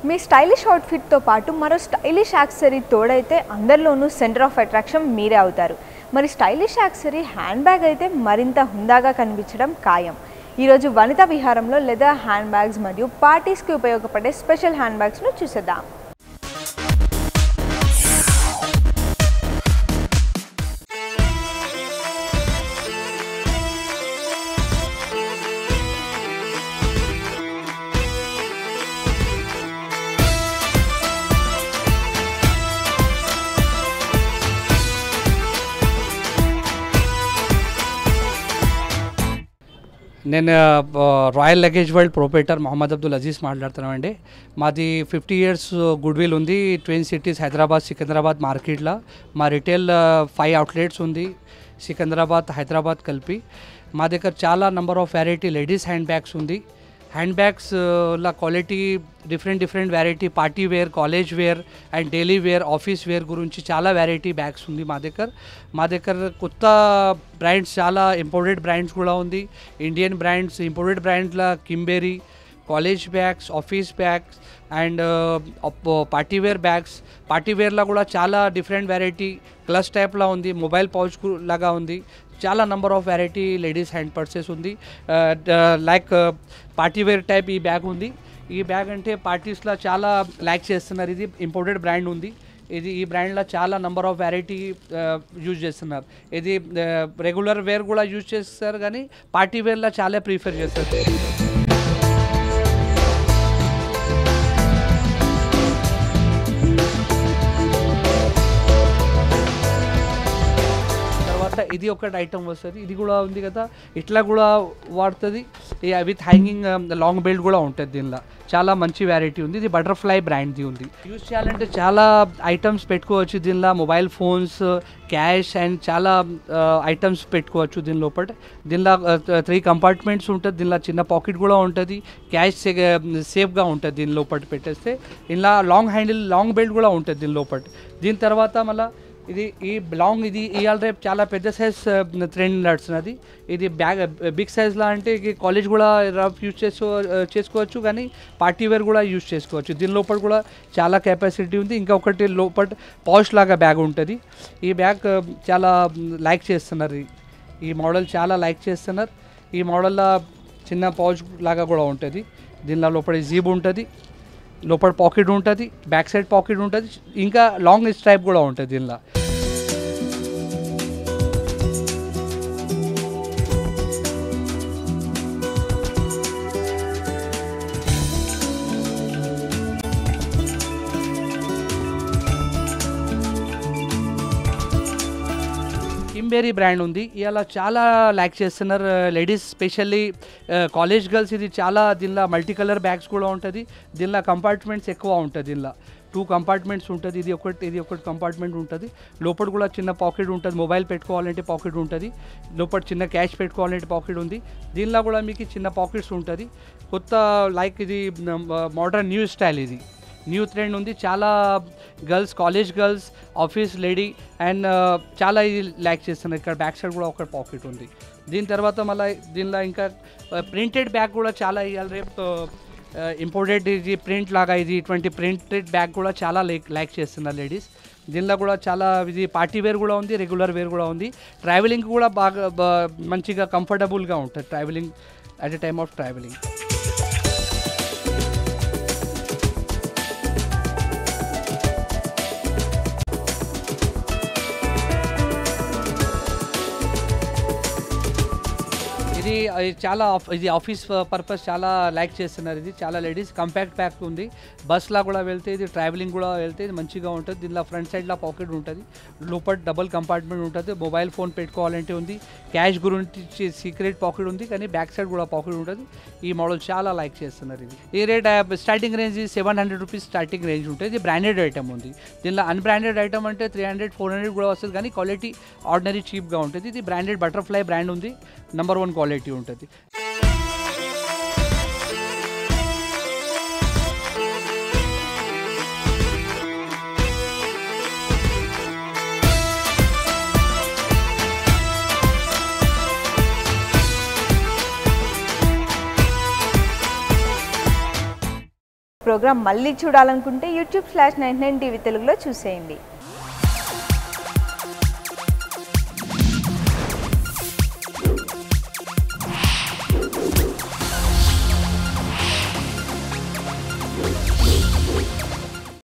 మీ stylish అవుట్ఫిట్తో పాటు మరో stylish accessory తోడైతే అందరిలోనూ సెంటర్ ఆఫ్ అట్రాక్షన్ మీరే అవుతారు. మరి స్టైలిష్ యాక్సెసరీ హ్యాండ్ బ్యాగ్ అయితే మరింత హుందాగా కనిపించడం ఖాయం. ఈరోజు వనితా విహారంలో లెదర్ హ్యాండ్ బ్యాగ్స్ మరియు పార్టీస్కి ఉపయోగపడే స్పెషల్ హ్యాండ్ బ్యాగ్స్ను చూసేద్దాం. నేను royal luggage world proprietor Mohammed Abdul Aziz మాట్లాడుతున్నామండి. మాది 50 years గుడ్ విల్ ఉంది. ట్విన్ సిటీస్ హైదరాబాద్, సికింద్రాబాద్ మార్కెట్లో. మా రిటైల్ 5 outlets ఉంది, సికింద్రాబాద్, హైదరాబాద్ కలిపి. మా దగ్గర చాలా number of variety ladies hand bags ఉంది. హ్యాండ్ బ్యాగ్స్ లా quality different variety party wear, college wear and daily wear, office wear గురించి చాలా వెరైటీ బ్యాగ్స్ ఉంది మా దగ్గర కొత్త బ్రాండ్స్, చాలా ఇంపోర్టెడ్ బ్రాండ్స్ కూడా ఉంది. ఇండియన్ బ్రాండ్స్, ఇంపోర్టెడ్ బ్రాండ్ల కింబెరీ, college bags, office bags and party wear bags. Party వేర్లో కూడా చాలా డిఫరెంట్ వెరైటీ క్లచ్ టైప్లో ఉంది, మొబైల్ పౌచ్ లాగా ఉంది. చాలా number of variety ladies hand purses ఉంది. లైక్ పార్టీ వేర్ టైప్ ఈ బ్యాగ్ ఉంది. ఈ బ్యాగ్ అంటే పార్టీస్లో చాలా లైక్ చేస్తున్నారు. ఇది ఇంపోర్టెడ్ బ్రాండ్ ఉంది. ఈ బ్రాండ్లో చాలా నెంబర్ ఆఫ్ వెరైటీ యూజ్ చేస్తున్నారు. ఇది రెగ్యులర్ వేర్ కూడా యూజ్ చేస్తారు, కానీ పార్టీ వేర్లో చాలా ప్రిఫర్ చేస్తారు. ఇది ఒకటి ఐటమ్ వస్తుంది. ఇది కూడా ఉంది కదా, ఇట్లా కూడా వాడుతుంది. విత్ హ్యాంగింగ్ లాంగ్ బెల్ట్ కూడా ఉంటుంది. దీనిలో చాలా మంచి వెరైటీ ఉంది. ఇది బటర్ఫ్లై బ్రాండ్ది ఉంది. యూజ్ చేయాలంటే చాలా ఐటమ్స్ పెట్టుకోవచ్చు. దీనిలో మొబైల్ ఫోన్స్, క్యాష్ అండ్ చాలా ఐటమ్స్ పెట్టుకోవచ్చు. దీని లోపల 3 compartments ఉంటుంది. దీనిలో చిన్న పాకెట్ కూడా ఉంటుంది. క్యాష్ సేఫ్గా ఉంటుంది దీని లోపల పెట్టేస్తే. ఇలా లాంగ్ హ్యాండిల్, లాంగ్ బెల్ట్ కూడా ఉంటుంది దీని లోపల. దీని తర్వాత మళ్ళీ ఇది ఇవాళ రేపు చాలా పెద్ద సైజ్ ట్రెండ్ నడుస్తున్నది. ఇది బ్యాగ్ బిగ్ సైజ్లా అంటే కాలేజ్ కూడా యూజ్ చేసుకోవచ్చు, కానీ పార్టీ వేర్ కూడా యూజ్ చేసుకోవచ్చు. దీని లోపల కూడా చాలా కెపాసిటీ ఉంది. ఇంకా ఒకటి లోపల పౌచ్ లాగా బ్యాగ్ ఉంటుంది. ఈ బ్యాగ్ చాలా లైక్ చేస్తున్నారు. ఈ మోడల్ చాలా లైక్ చేస్తున్నారు. ఈ మోడల్లో చిన్న పౌచ్ లాగా కూడా ఉంటుంది. దీనిలో లోపల జీబ్ ఉంటుంది, లోపల పాకెట్ ఉంటుంది, బ్యాక్ సైడ్ పాకెట్ ఉంటుంది, ఇంకా లాంగ్ స్ట్రైప్ కూడా ఉంటుంది దీనిలో. కింబెరీ బ్రాండ్ ఉంది. ఇలా చాలా లైక్ చేస్తున్నారు లేడీస్, స్పెషల్లీ కాలేజ్ గర్ల్స్. ఇది చాలా దీనిలో మల్టీ కలర్ బ్యాగ్స్ కూడా ఉంటుంది. దీనిలో కంపార్ట్మెంట్స్ ఎక్కువ ఉంటుంది. దీనిలో 2 compartments ఉంటుంది. ఇది ఒకటి కంపార్ట్మెంట్ ఉంటుంది. లోపల కూడా చిన్న పాకెట్ ఉంటుంది. మొబైల్ పెట్టుకోవాలంటే పాకెట్ ఉంటుంది. లోపల చిన్న క్యాష్ పెట్టుకోవాలంటే పాకెట్ ఉంది. దీనిలో కూడా మీకు చిన్న పాకెట్స్ ఉంటుంది. కొత్త లైక్ ఇది మోడర్న్ న్యూ స్టైల్, ఇది న్యూ ట్రెండ్ ఉంది. చాలా girls, college girls, office lady and చాలా ఇది లైక్ చేస్తున్నారు. ఇక్కడ బ్యాక్ సైడ్ కూడా ఒక పాకెట్ ఉంది. దీని తర్వాత మళ్ళీ దీనిలో ఇంకా ప్రింటెడ్ బ్యాగ్ కూడా చాలా ఇవాళ రేపు ఇంపోర్టెడ్, ఇది ప్రింట్ లాగా ఇది ఇటువంటి ప్రింటెడ్ బ్యాగ్ కూడా చాలా లైక్ చేస్తున్నారు లేడీస్. దీనిలో కూడా చాలా ఇది పార్టీ వేర్ కూడా ఉంది, రెగ్యులర్ వేర్ కూడా ఉంది. ట్రావెలింగ్ కూడా బాగా మంచిగా కంఫర్టబుల్గా ఉంటుంది travelling at a time of travelling. ఇది చాలా ఇది ఆఫీస్ పర్పస్ చాలా లైక్ చేస్తున్నారు. ఇది చాలా లేడీస్. కంపాక్ట్ ప్యాక్ ఉంది. బస్లా కూడా వెళ్తే, ఇది ట్రావెలింగ్ కూడా వెళ్తే ఇది మంచిగా ఉంటుంది. దీనిలో ఫ్రంట్ సైడ్లో పాకెట్ ఉంటుంది, లోపల డబుల్ కంపార్ట్మెంట్ ఉంటుంది. మొబైల్ ఫోన్ పెట్టుకోవాలంటే ఉంది. క్యాష్ గురించి సీక్రెట్ పాకెట్ ఉంది, కానీ బ్యాక్ సైడ్ కూడా పాకెట్ ఉంటుంది. ఈ మోడల్ చాలా లైక్ చేస్తున్నారు. ఇది ఈ rate starting range 700 rupees starting range ఉంటుంది. ఇది బ్రాండెడ్ ఐటమ్ ఉంది. దీనిలో అన్బ్రాండెడ్ ఐటమ్ అంటే 300-400 కూడా వస్తుంది, కానీ క్వాలిటీ ఆర్డినరీ చీప్గా ఉంటుంది. ఇది బ్రాండెడ్ బటర్ఫ్లై బ్రాండ్ ఉంది. నెంబర్ 1 క్వాలిటీ ఉంటుంది. ప్రోగ్రామ్ మళ్ళీ చూడాలనుకుంటే YouTube/99 టీవీ తెలుగులో చూసేయండి.